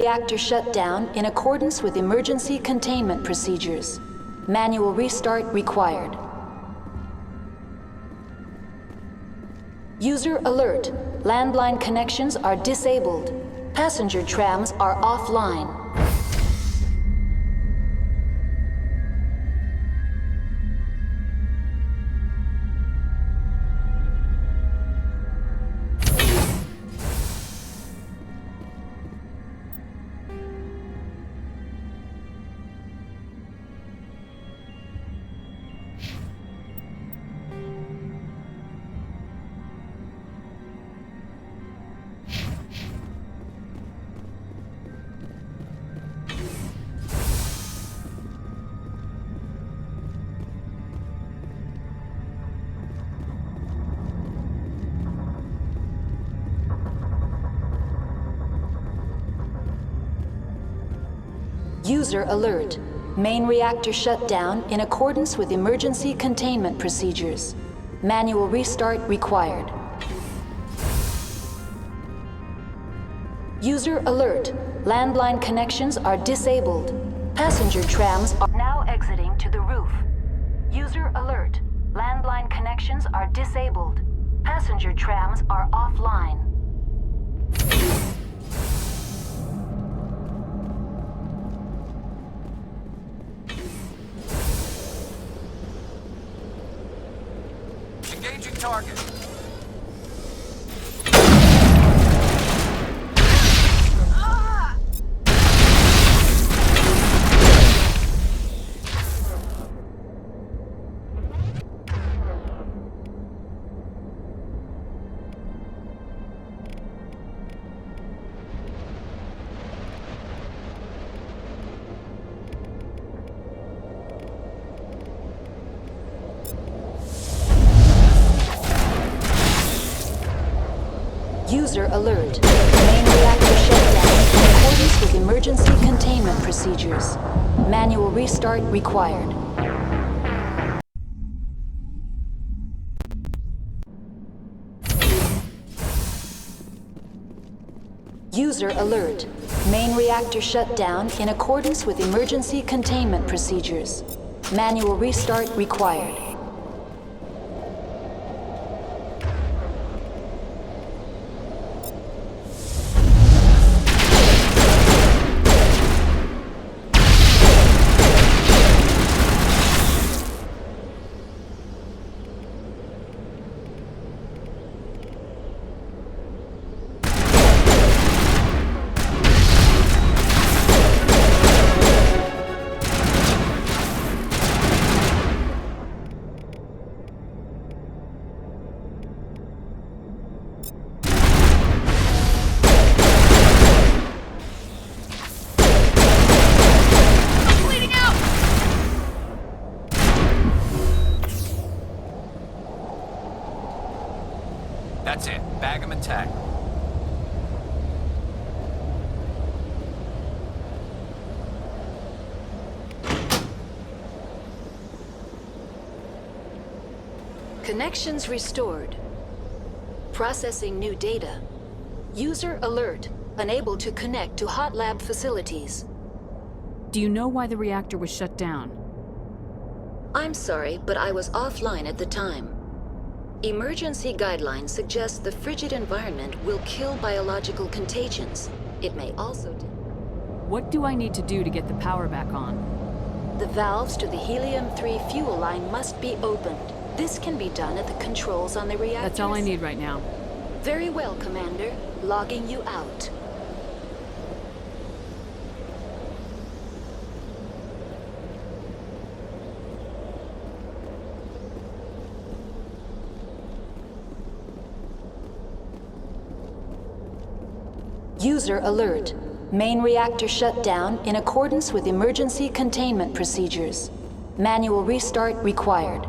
Reactor shut down in accordance with emergency containment procedures. Manual restart required. User alert. Landline connections are disabled. Passenger trams are offline. User alert. Main reactor shut down in accordance with emergency containment procedures. Manual restart required. User alert. Landline connections are disabled. Passenger trams are now exiting to the roof. User alert. Landline connections are disabled. Passenger trams are offline. Engaging target. User alert. Main reactor shut down in accordance with emergency containment procedures. Manual restart required. User alert. Main reactor shut down in accordance with emergency containment procedures. Manual restart required. That's it. Bag 'em and tag 'em. Connections restored. Processing new data. User alert. Unable to connect to hot lab facilities. Do you know why the reactor was shut down? I'm sorry, but I was offline at the time. Emergency guidelines suggest the frigid environment will kill biological contagions. It may also... What do I need to do to get the power back on? The valves to the helium-3 fuel line must be opened. This can be done at the controls on the reactor. That's all I need right now. Very well, Commander. Logging you out. User alert. Main reactor shut down in accordance with emergency containment procedures. Manual restart required.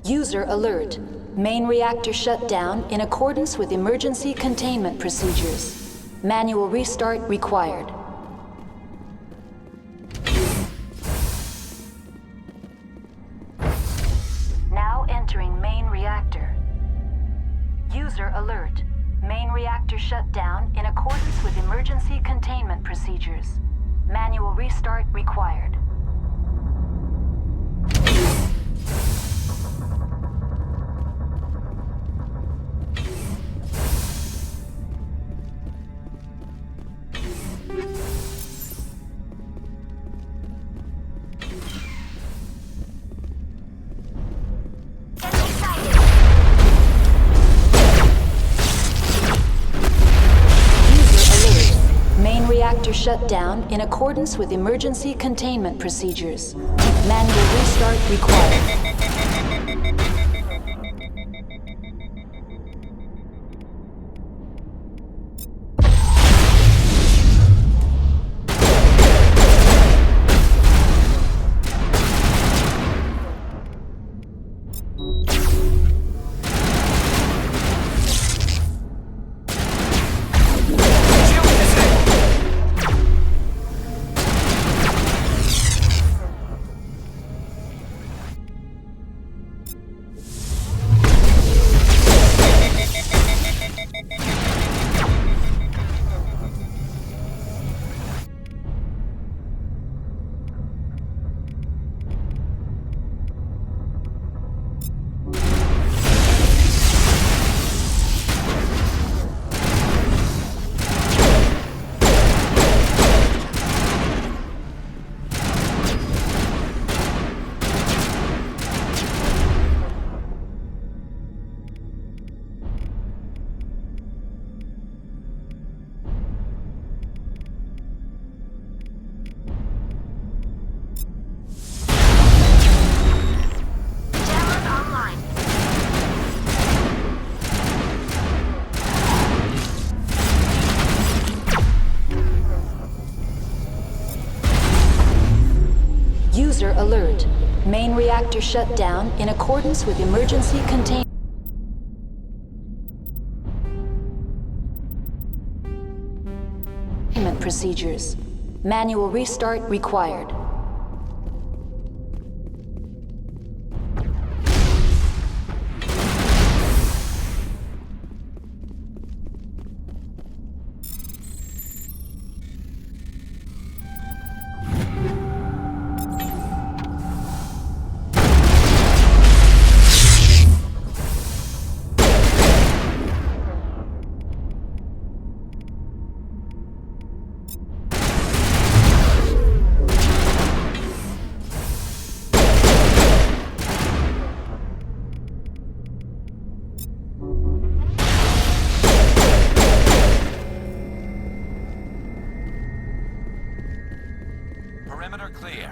User alert. Main reactor shut down in accordance with emergency containment procedures. Manual restart required. Now entering main reactor. User alert. Main reactor shut down in accordance with emergency containment procedures. Manual restart required. Reactor shut down in accordance with emergency containment procedures. Manual restart required. User alert. Main reactor shut down in accordance with emergency containment procedures. Manual restart required. Perimeter clear.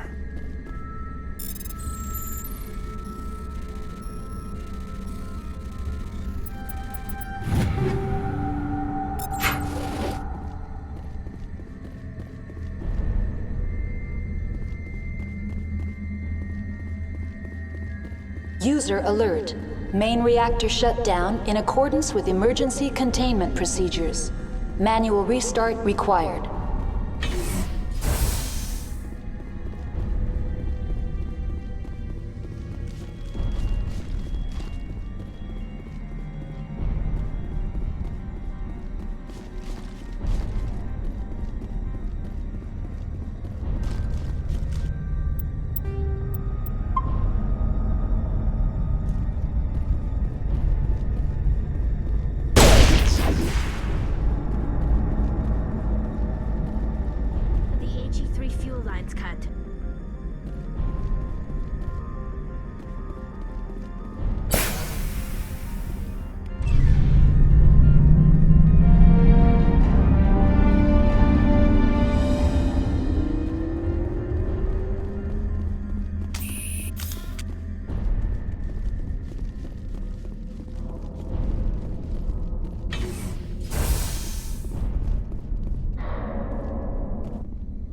User alert. Main reactor shut down in accordance with emergency containment procedures. Manual restart required.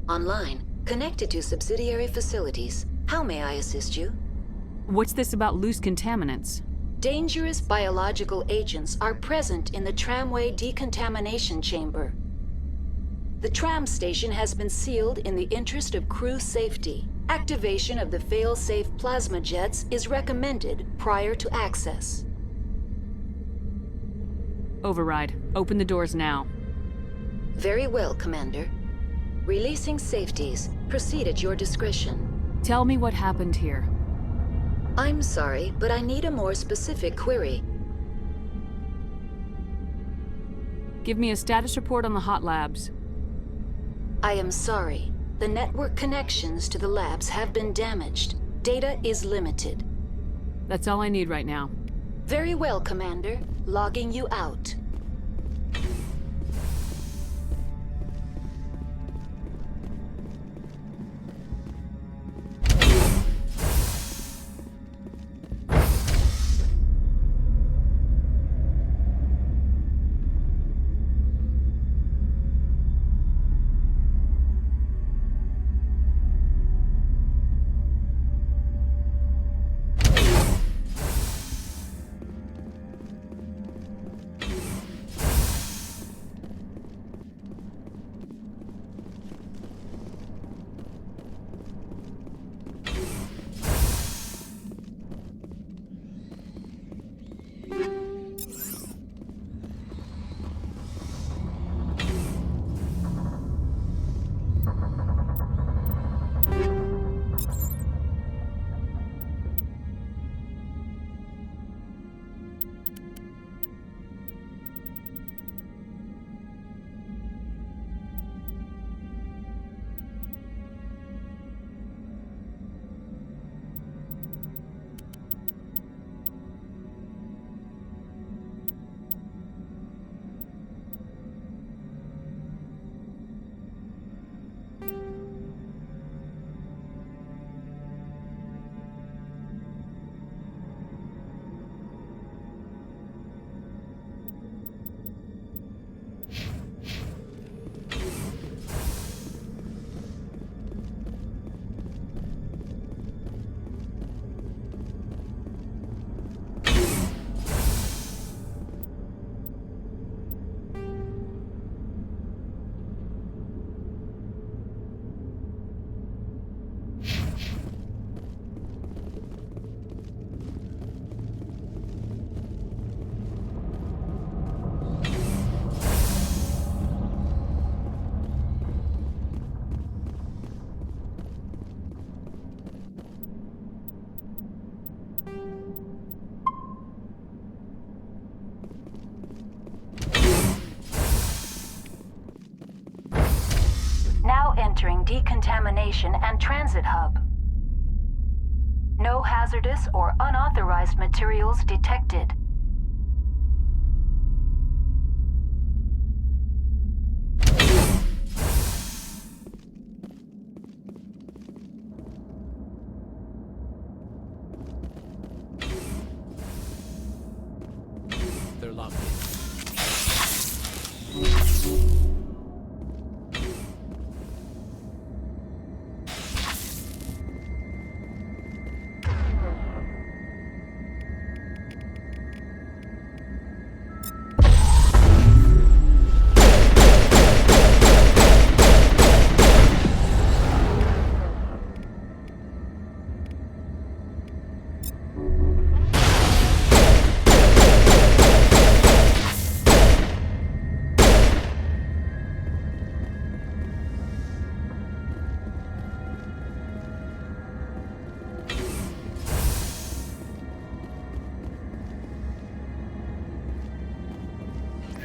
Online, connected to subsidiary facilities. How may I assist you? What's this about loose contaminants? Dangerous biological agents are present in the tramway decontamination chamber. The tram station has been sealed in the interest of crew safety. Activation of the fail-safe plasma jets is recommended prior to access. Override. Open the doors now. Very well, Commander. Releasing safeties. Proceed at your discretion. Tell me what happened here. I'm sorry, but I need a more specific query. Give me a status report on the hot labs. I am sorry. The network connections to the labs have been damaged. Data is limited. That's all I need right now. Very well, Commander. Logging you out. Now entering decontamination and transit hub. No hazardous or unauthorized materials detected. They're locked in.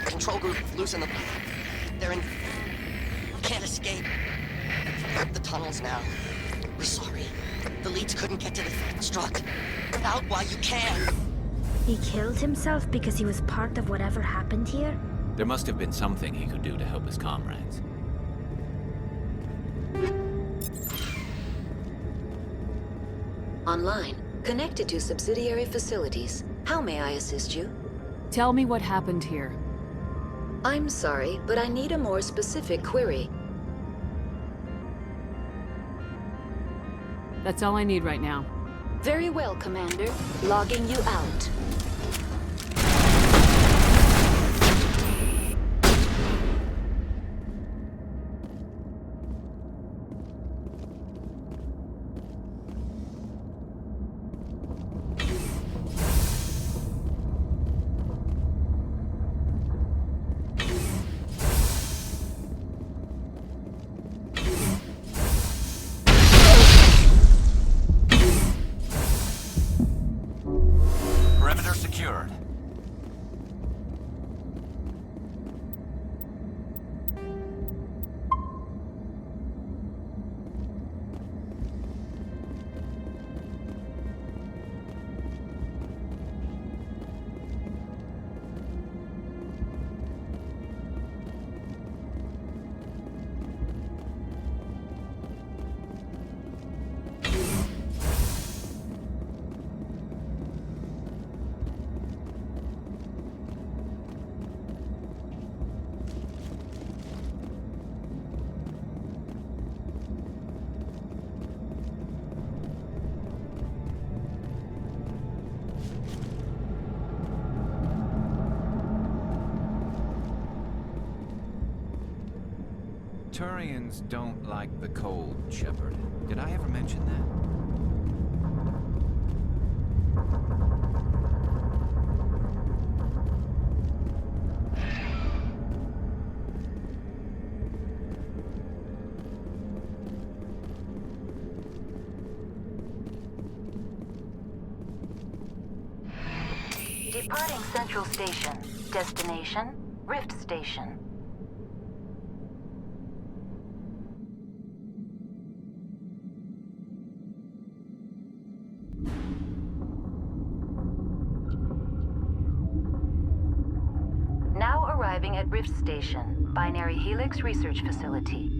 Control group, loosen them. They're in... Can't escape. The tunnels now. We're sorry. The leads couldn't get to the struck. Get out while you can. He killed himself because he was part of whatever happened here? There must have been something he could do to help his comrades. Online. Connected to subsidiary facilities. How may I assist you? Tell me what happened here. I'm sorry, but I need a more specific query. That's all I need right now. Very well, Commander. Logging you out. Turians don't like the cold, Shepard. Did I ever mention that? Departing Central Station. Destination, Rift Station. Now arriving at Rift Station, Binary Helix Research Facility.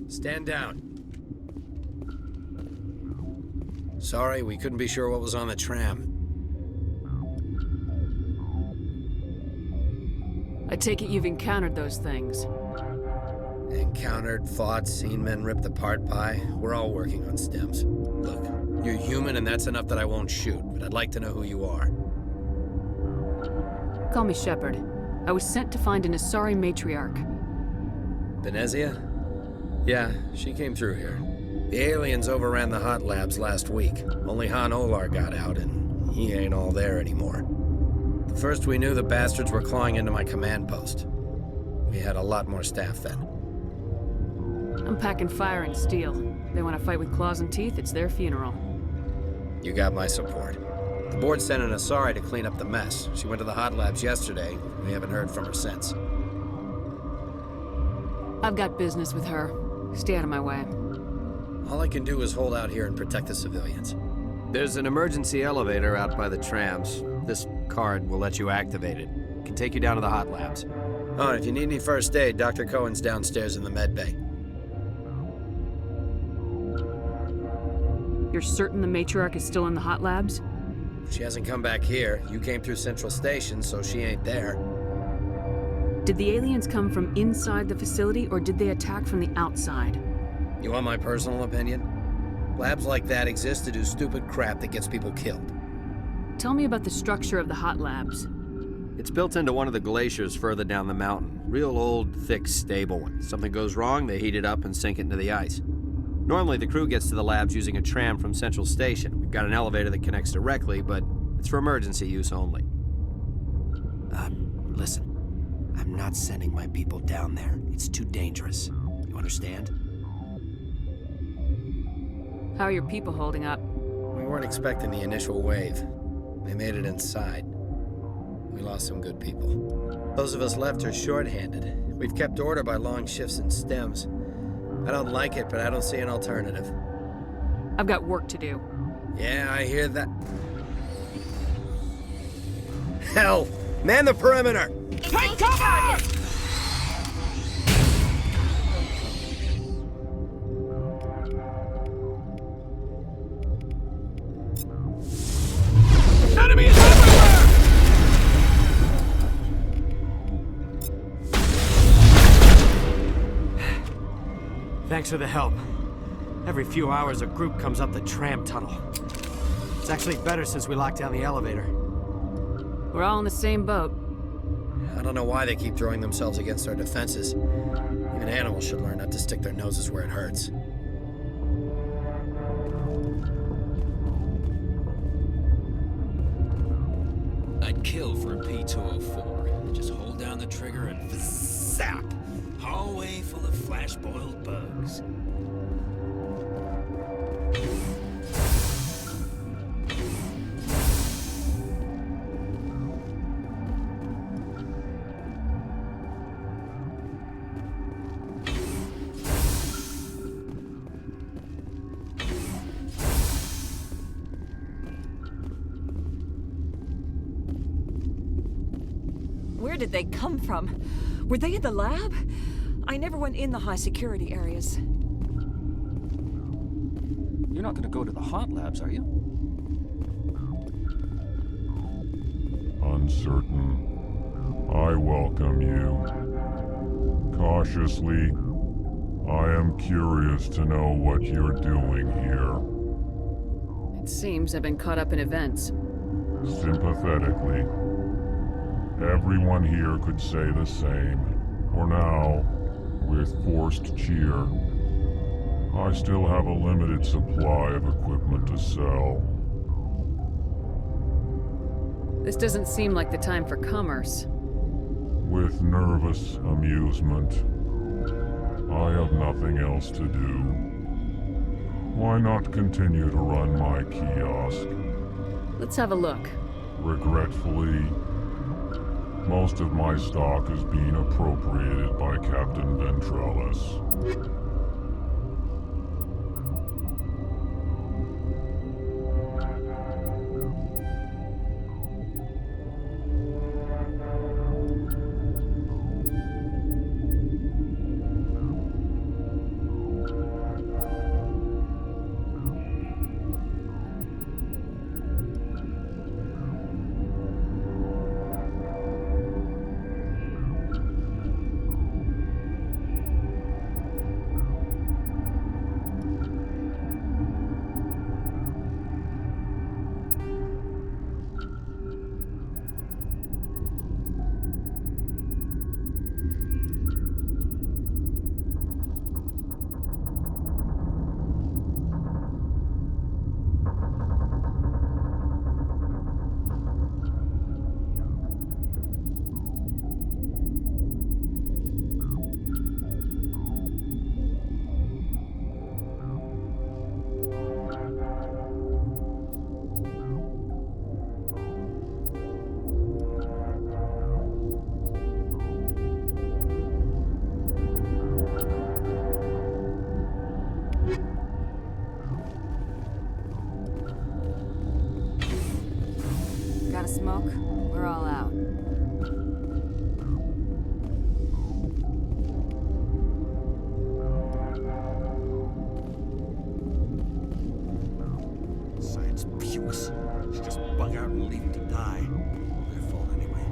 Stand down. Sorry, we couldn't be sure what was on the tram. I take it you've encountered those things. Encountered, fought, seen men ripped apart by. We're all working on stems. Look, you're human and that's enough that I won't shoot, but I'd like to know who you are. Call me Shepard. I was sent to find an Asari matriarch. Venezia? Yeah, she came through here. The aliens overran the hot labs last week. Only Han Olar got out, and he ain't all there anymore. The first we knew, the bastards were clawing into my command post. We had a lot more staff then. I'm packing fire and steel. They want to fight with claws and teeth, it's their funeral. You got my support. The board sent an Asari to clean up the mess. She went to the hot labs yesterday. We haven't heard from her since. I've got business with her. Stay out of my way. All I can do is hold out here and protect the civilians. There's an emergency elevator out by the trams. This card will let you activate it. Can take you down to the hot labs. Oh, and if you need any first aid, Dr. Cohen's downstairs in the med bay. You're certain the matriarch is still in the hot labs? She hasn't come back here. You came through Central Station, so she ain't there. Did the aliens come from inside the facility, or did they attack from the outside? You want my personal opinion? Labs like that exist to do stupid crap that gets people killed. Tell me about the structure of the hot labs. It's built into one of the glaciers further down the mountain. Real old, thick, stable one. Something goes wrong, they heat it up and sink it into the ice. Normally, the crew gets to the labs using a tram from Central Station. We've got an elevator that connects directly, but it's for emergency use only. Listen. I'm not sending my people down there. It's too dangerous. You understand? How are your people holding up? We weren't expecting the initial wave. They made it inside. We lost some good people. Those of us left are short-handed. We've kept order by long shifts and stems. I don't like it, but I don't see an alternative. I've got work to do. Yeah, I hear that. Hell! Man the perimeter! Take cover! Enemies everywhere! Thanks for the help. Every few hours, a group comes up the tram tunnel. It's actually better since we locked down the elevator. We're all in the same boat. I don't know why they keep throwing themselves against our defenses. Even animals should learn not to stick their noses where it hurts. I'd kill for a P-204. Just hold down the trigger and zap! Hallway full of flash-boiled bugs. Where did they come from? Were they in the lab? I never went in the high security areas. You're not gonna go to the hot labs, are you? Uncertain. I welcome you. Cautiously, I am curious to know what you're doing here. It seems I've been caught up in events. Sympathetically. Everyone here could say the same. For now, with forced cheer, I still have a limited supply of equipment to sell. This doesn't seem like the time for commerce. With nervous amusement, I have nothing else to do. Why not continue to run my kiosk? Let's have a look. Regretfully, most of my stock is being appropriated by Captain Ventrellis. smoke? We're all out. Science puce. Should just bug out and leave him to die. Their fault anyway.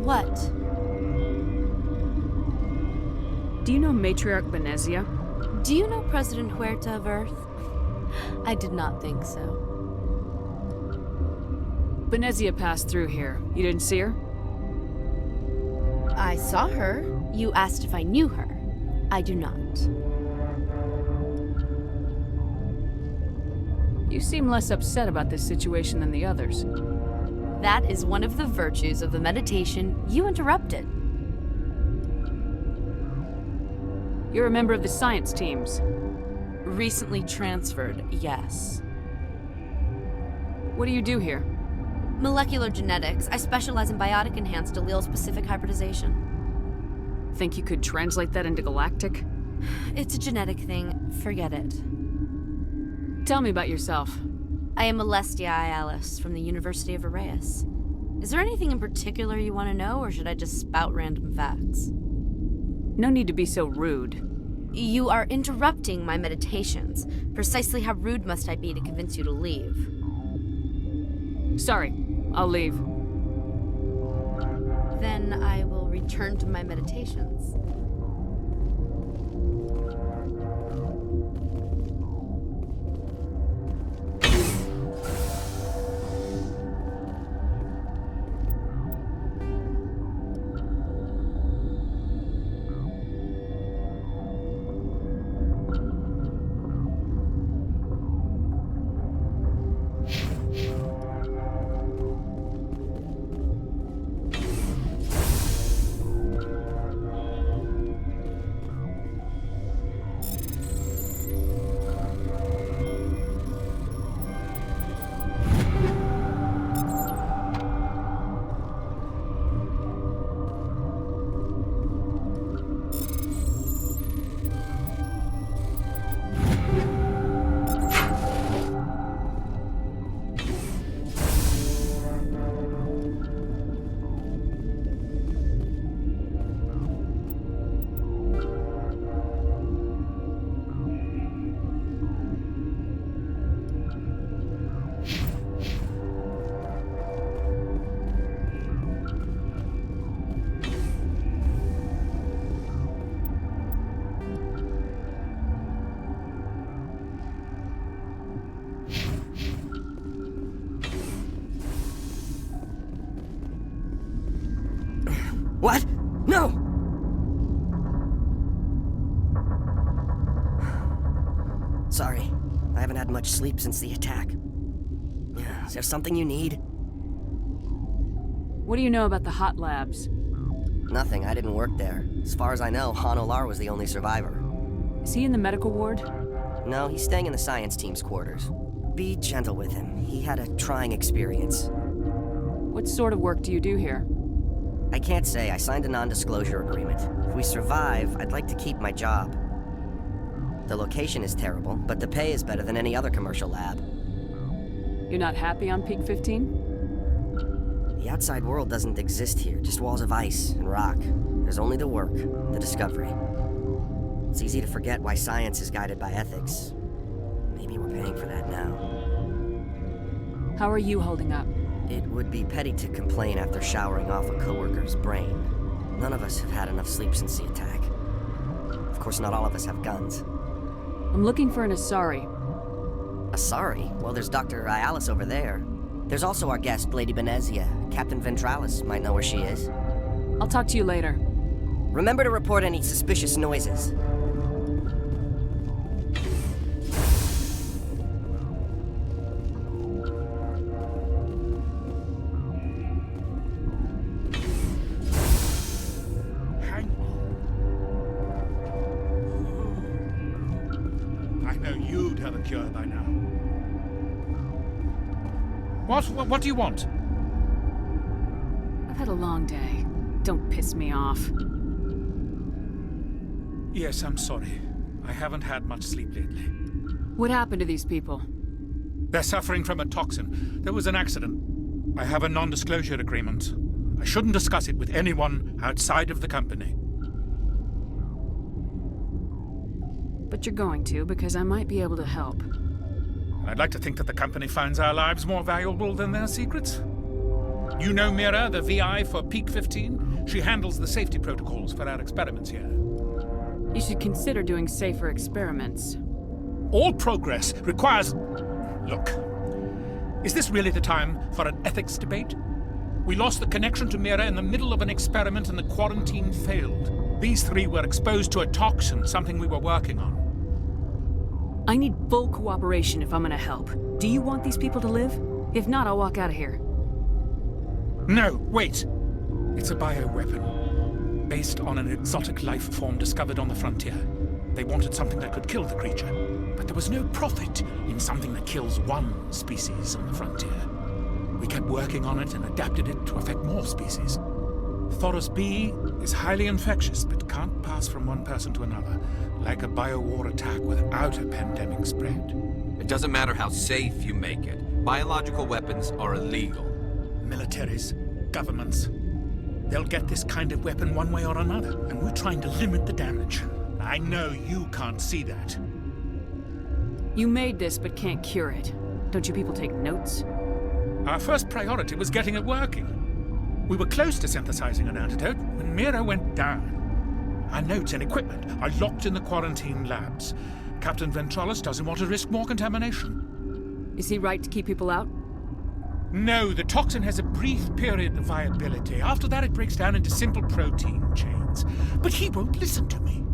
What? Do you know Matriarch Benezia? Do you know President Huerta of Earth? I did not think so. Benezia passed through here. You didn't see her? I saw her. You asked if I knew her. I do not. You seem less upset about this situation than the others. That is one of the virtues of the meditation you interrupted. You're a member of the science teams. Recently transferred, yes. What do you do here? Molecular genetics. I specialize in biotic-enhanced allele-specific hybridization. Think you could translate that into galactic? It's a genetic thing. Forget it. Tell me about yourself. I am Alestia Ialis from the University of Arraeus. Is there anything in particular you want to know, or should I just spout random facts? No need to be so rude. You are interrupting my meditations. Precisely how rude must I be to convince you to leave? Sorry, I'll leave. Then I will return to my meditations. What? No! Sorry. I haven't had much sleep since the attack. Is there something you need? What do you know about the hot labs? Nothing. I didn't work there. As far as I know, Han Olar was the only survivor. Is he in the medical ward? No, he's staying in the science team's quarters. Be gentle with him. He had a trying experience. What sort of work do you do here? I can't say. I signed a non-disclosure agreement. If we survive, I'd like to keep my job. The location is terrible, but the pay is better than any other commercial lab. You're not happy on Peak 15? The outside world doesn't exist here, just walls of ice and rock. There's only the work, the discovery. It's easy to forget why science is guided by ethics. Maybe we're paying for that now. How are you holding up? It would be petty to complain after showering off a coworker's brain. None of us have had enough sleep since the attack. Of course, not all of us have guns. I'm looking for an Asari. Asari? Well, there's Dr. Ialis over there. There's also our guest, Lady Benezia. Captain Ventralis might know where she is. I'll talk to you later. Remember to report any suspicious noises. Cure by now. What do you want? I've had a long day. Don't piss me off. Yes, I'm sorry. I haven't had much sleep lately. What happened to these people? They're suffering from a toxin. There was an accident. I have a non-disclosure agreement. I shouldn't discuss it with anyone outside of the company. But you're going to, because I might be able to help. I'd like to think that the company finds our lives more valuable than their secrets. You know Mira, the VI for Peak 15? She handles the safety protocols for our experiments here. You should consider doing safer experiments. All progress requires... Look, is this really the time for an ethics debate? We lost the connection to Mira in the middle of an experiment and the quarantine failed. These three were exposed to a toxin, something we were working on. I need full cooperation if I'm gonna help. Do you want these people to live? If not, I'll walk out of here. No, wait. It's a bioweapon, based on an exotic life form discovered on the frontier. They wanted something that could kill the creature, but there was no profit in something that kills one species on the frontier. We kept working on it and adapted it to affect more species. Thoros B is highly infectious, but can't pass from one person to another, like a biowar attack without a pandemic spread. It doesn't matter how safe you make it. Biological weapons are illegal. Militaries, governments, they'll get this kind of weapon one way or another, and we're trying to limit the damage. I know you can't see that. You made this, but can't cure it. Don't you people take notes? Our first priority was getting it working. We were close to synthesizing an antidote when Mira went down. Our notes and equipment are locked in the quarantine labs. Captain Ventralis doesn't want to risk more contamination. Is he right to keep people out? No, the toxin has a brief period of viability. After that, it breaks down into simple protein chains. But he won't listen to me.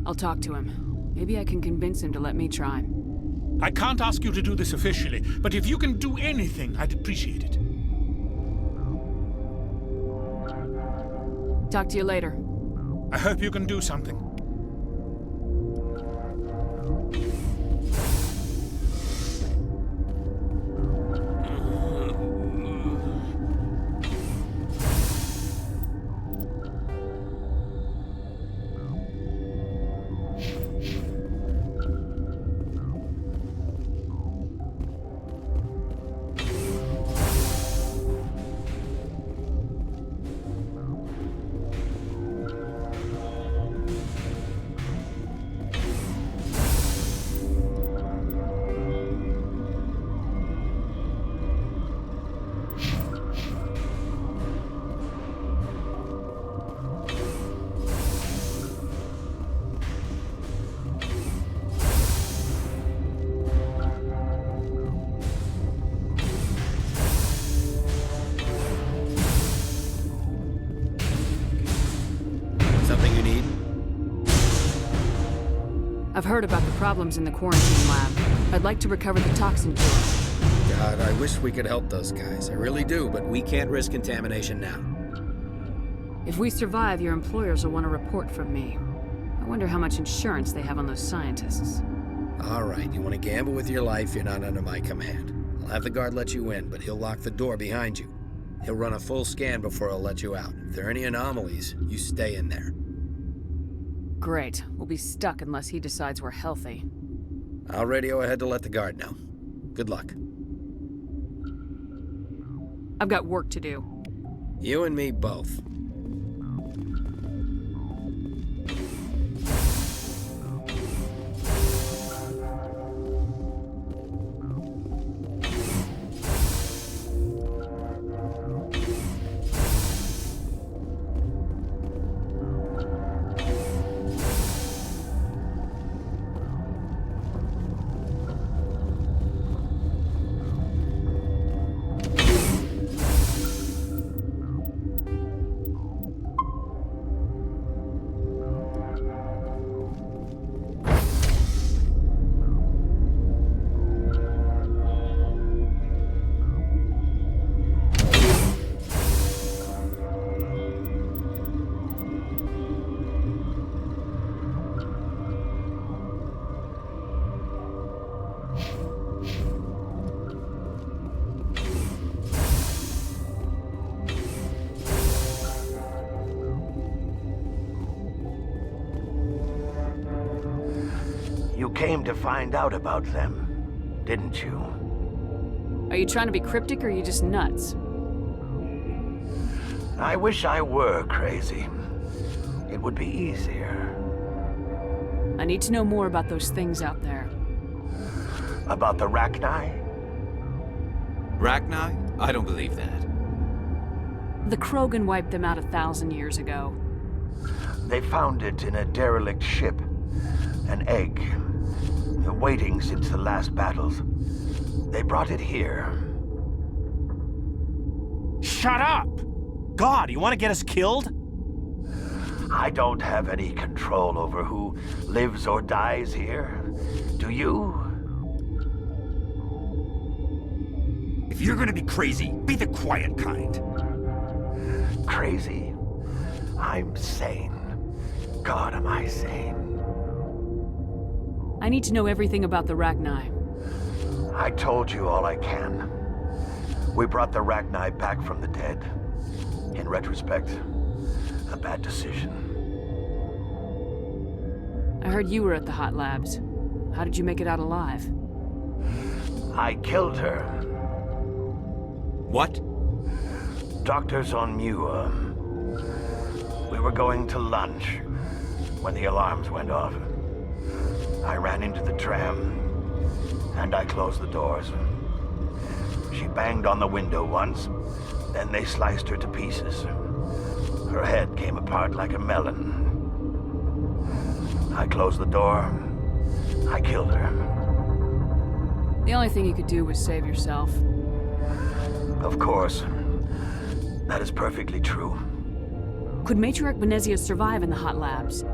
I'll talk to him. Maybe I can convince him to let me try. I can't ask you to do this officially, but if you can do anything, I'd appreciate it. Talk to you later. I hope you can do something. I've heard about the problems in the quarantine lab. I'd like to recover the toxin cure. God, I wish we could help those guys. I really do, but we can't risk contamination now. If we survive, your employers will want a report from me. I wonder how much insurance they have on those scientists. All right, you want to gamble with your life, you're not under my command. I'll have the guard let you in, but he'll lock the door behind you. He'll run a full scan before he'll let you out. If there are any anomalies, you stay in there. Great. We'll be stuck unless he decides we're healthy. I'll radio ahead to let the guard know. Good luck. I've got work to do. You and me both. You came to find out about them, didn't you? Are you trying to be cryptic or are you just nuts? I wish I were crazy. It would be easier. I need to know more about those things out there. About the Rachni? Rachni? I don't believe that. The Krogan wiped them out 1,000 years ago. They found it in a derelict ship. An egg. Waiting since the last battles. They brought it here. Shut up! God, you want to get us killed? I don't have any control over who lives or dies here. Do you? If you're gonna be crazy, be the quiet kind. Crazy? I'm sane. God, am I sane? I need to know everything about the Rachni. I told you all I can. We brought the Rachni back from the dead. In retrospect, a bad decision. I heard you were at the hot labs. How did you make it out alive? I killed her. What? Doctors on Muir. We were going to lunch when the alarms went off. I ran into the tram, and I closed the doors. She banged on the window once, then they sliced her to pieces. Her head came apart like a melon. I closed the door. I killed her. The only thing you could do was save yourself. Of course. That is perfectly true. Could Matriarch Benezia survive in the hot labs?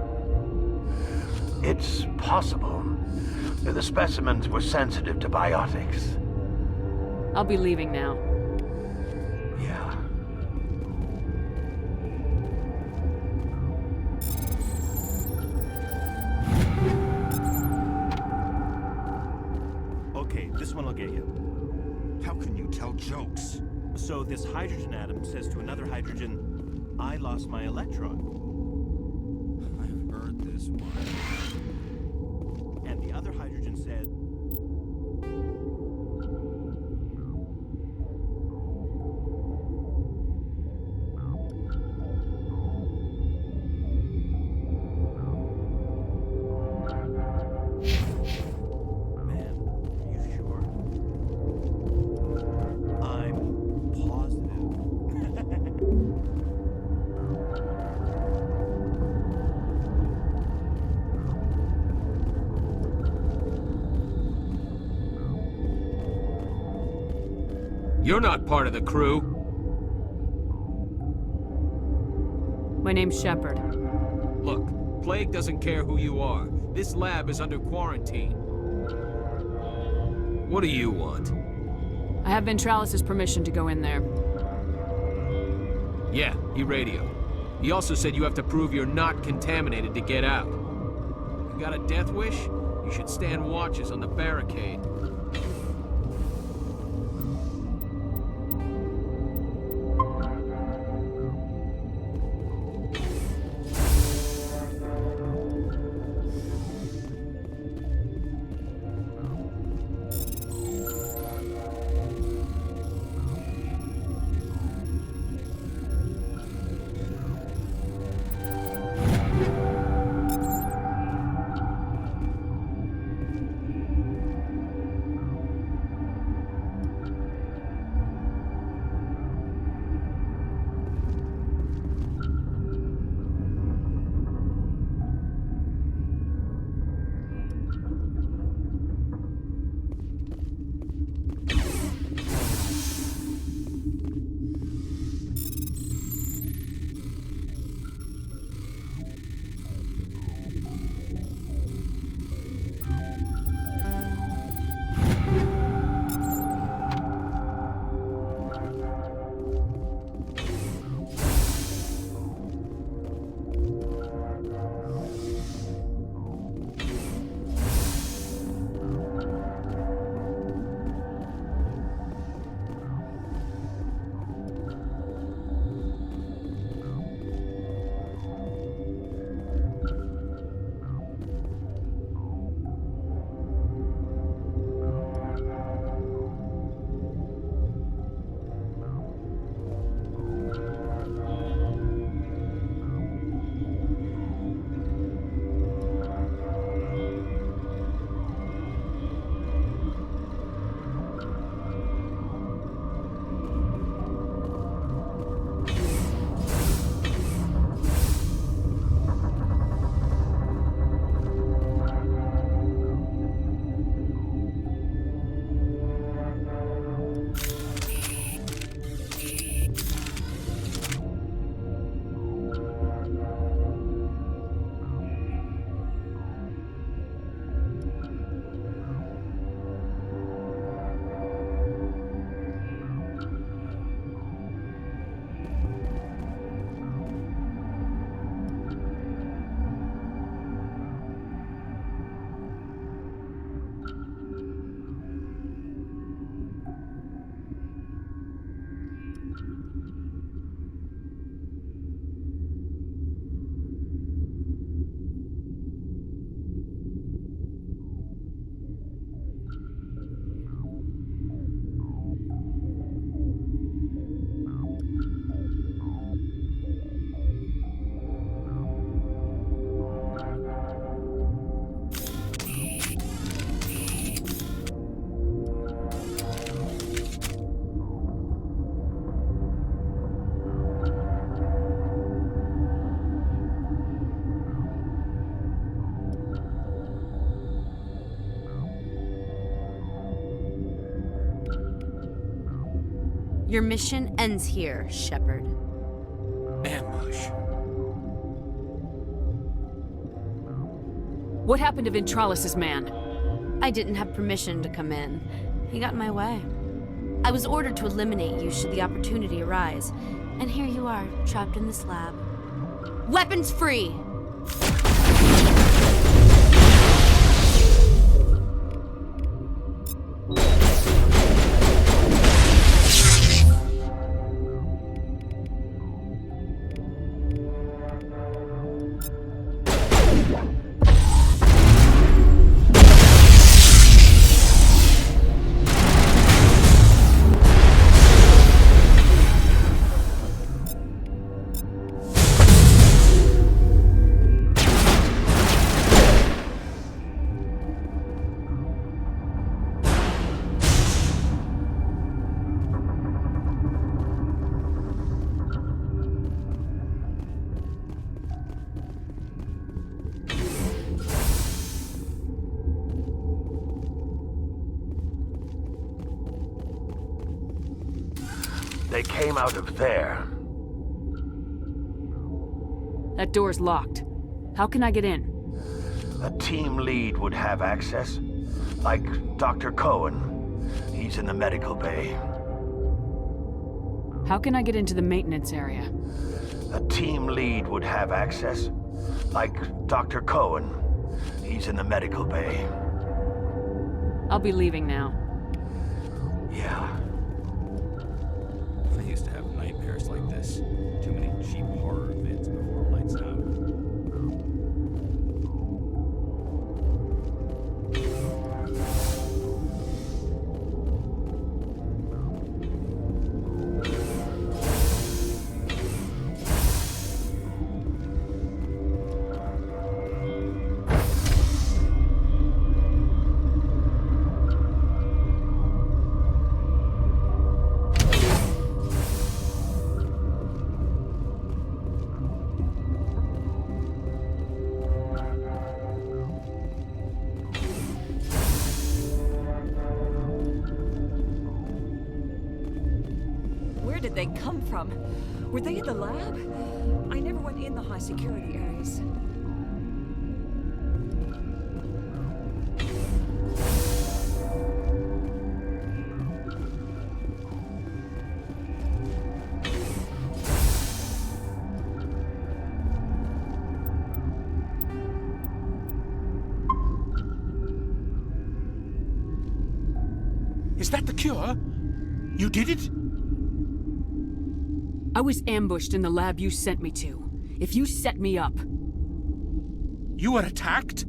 It's possible. The specimens were sensitive to biotics. I'll be leaving now. Yeah. Okay, this one will get you. How can you tell jokes? So this hydrogen atom says to another hydrogen, I lost my electron. I've heard this one. And the other hydrogen said, man, are you sure? I'm positive. You're not part of the crew. My name's Shepard. Look, Plague doesn't care who you are. This lab is under quarantine. What do you want? I have Ventralis' permission to go in there. Yeah, he radioed. He also said you have to prove you're not contaminated to get out. You got a death wish? You should stand watches on the barricade. Your mission ends here, Shepard. Ambush. What happened to Ventralis's man? I didn't have permission to come in. He got in my way. I was ordered to eliminate you should the opportunity arise. And here you are, trapped in this lab. Weapons free! They came out of there. That door's locked. How can I get in? A team lead would have access. Like Dr. Cohen. He's in the medical bay. How can I get into the maintenance area? A team lead would have access. Like Dr. Cohen. He's in the medical bay. I'll be leaving now. Yeah. I used to have nightmares like this. Too many cheap horror vids before lights out. Where did they come from? Were they at the lab? I never went in the high security areas. Is that the cure? You did it? I was ambushed in the lab you sent me to. If you set me up... You were attacked?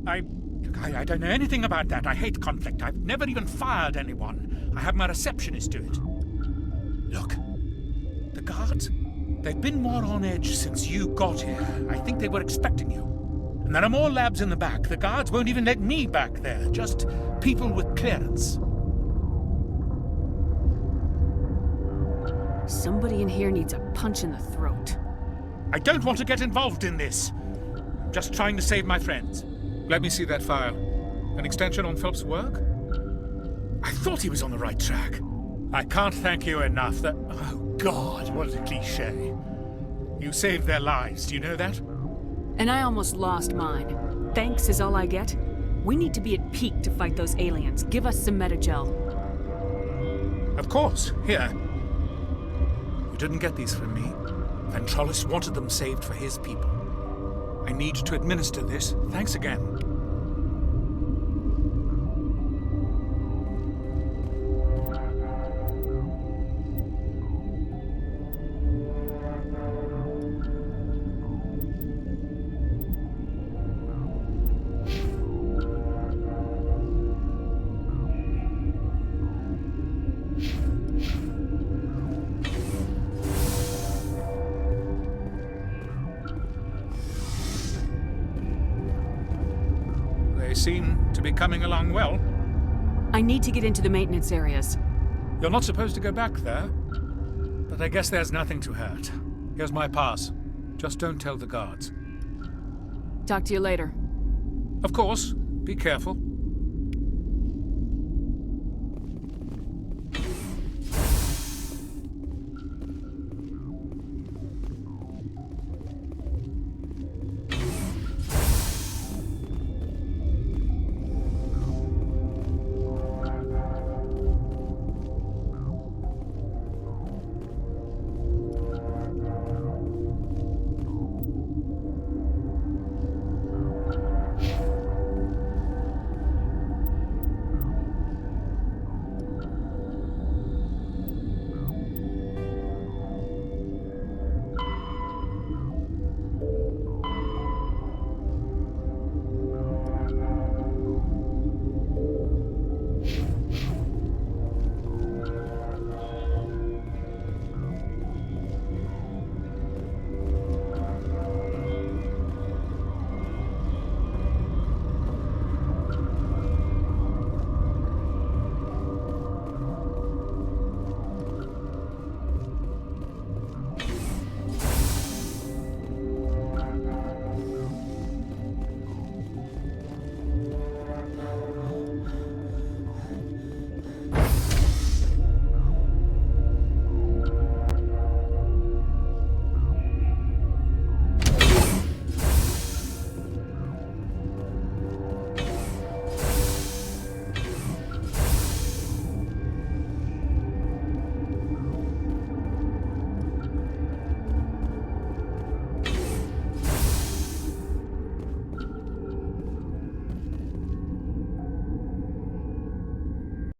I don't know anything about that. I hate conflict. I've never even fired anyone. I have my receptionist do it. Look, the guards, they've been more on edge since you got here. I think they were expecting you. And there are more labs in the back. The guards won't even let me back there. Just people with clearance. Somebody in here needs a punch in the throat. I don't want to get involved in this. I'm just trying to save my friends. Let me see that file. An extension on Phelps' work? I thought he was on the right track. I can't thank you enough that... Oh, God, what a cliché. You saved their lives, do you know that? And I almost lost mine. Thanks is all I get? We need to be at peak to fight those aliens. Give us some Metagel. Of course. Here. You didn't get these from me. Ventralis wanted them saved for his people. I need to administer this. Thanks again. They seem to be coming along well. I need to get into the maintenance areas. You're not supposed to go back there, but I guess there's nothing to hurt. Here's my pass. Just don't tell the guards. Talk to you later. Of course. Be careful.